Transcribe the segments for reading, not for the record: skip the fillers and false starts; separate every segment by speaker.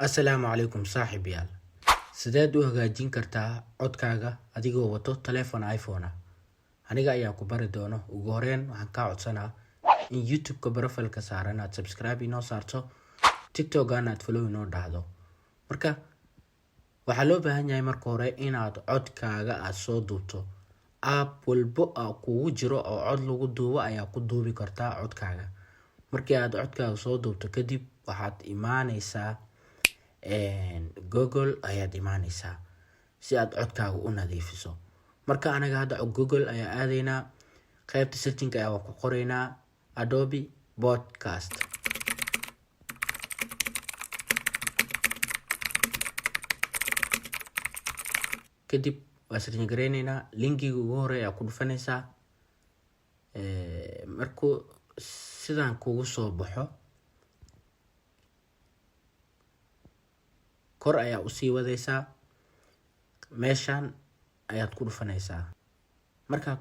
Speaker 1: Assalaamu calaykum saaxiibayaal. Sideed u hagaajin kartaa codkaaga adigoo wato telefoon iPhone ah? Aniga ayaa ku bari doono. Ugu horreyn waxaan ka codsanaa in YouTube-ka profile-ka saaran aad subscribe inoo saarto, TikTok-gana aad follow inoo dhahdo. Marka waxaa loo baahan yahay marka hore inaad codkaaga aad soo duubto. App walbo kugu jiro oo cod lagu duubo ayaa ku duubi kartaa codkaaga. Markii aad codkaaga soo duubto kadib waxaad imaanaysaa Google ayaad imaanaysaa si aad codkaaga u nadiifiso. Marka anaga hadda Google ayaa aadaynaa, qaybta setting ayaa ku qoraynaa Adobe Podcast. Kadib waa setting gareynaynaa, linkiga ugu horeeya ku dhufanaysaa. Markuu sidaan kugu soo baxo kor ayaa u sii wadaysaa, meeshan ayaad ku dhufanaysaa. Markaa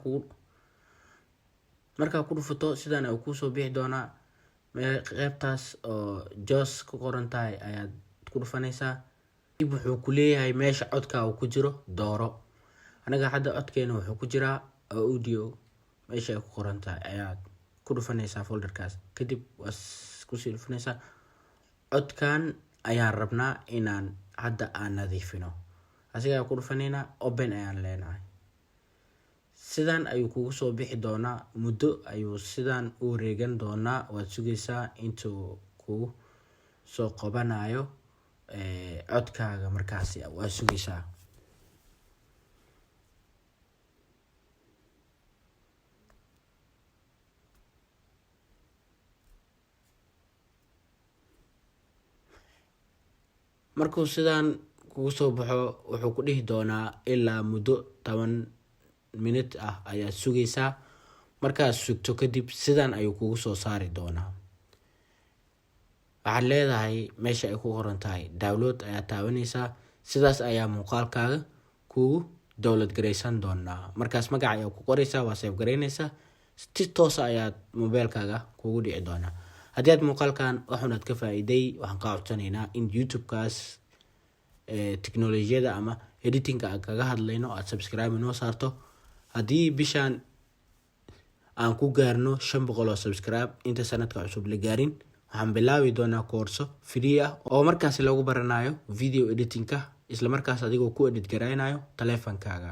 Speaker 1: ku dhufato sidaan ay ku soo bixi doonaa, qaybtaas oo JAWS ku qoran tahay ayaad ku dhufanaysaa. Dib wuxuu ku leeyahay meesha codkaaga ku jiro dooro. Anaga hadda codkeena wuxuu ku jiraa audio, meesha ay ku qoran tahay ayaad ku dhufanaysaa folderkaas. Kadib waa ku sii dhufanaysaa. Codkan ayaan rabnaa inaan hadda aan nadiifino. Asiga ku dhufanayna open ayaan leenahay. Sidaan ayuu kugu soo bixi doonaa, muddo ayuu sidaan u wareegan doonaa. Waad sugaysaa intuu kugu soo qabanayo codkaaga, markaasi waa sugaysaa. Markuu sidaan kugu soo baxo wuxuu ku dhihi doonaa ilaa muddo 10 minute ah ayaad sugaysaa. Markaad sugto kadib sidaan ayuu kugu soo saari doonaa. Waxaad leedahay meesha ay ku qoran tahay download ayaa taabanaysaa. Sidaas ayaa muuqaalkaaga kugu download gareysan doonaa. Markaas magac ayaa ku qoraysaa, waa save gareynaysaa. Si toos ah ayaad mobilkaaga kugu dhici doonaa. Haddii aad muuqaalkan waxaad ka faa'iiday, waxaan ka codsanaynaa in YouTube-kaas teknolojiyada ama editing-ka aan kaga hadlayno aad subscribe inoo saarto. Haddii bishaan aan ku gaarno 500 oo subscribe inta sanadka cusub la gaarin, waxaan bilaabi doonaa koorso free ah oo markaas lagu baranayo video editing-ka, isla markaas adigoo ku edit gareynayo telefonkaaga.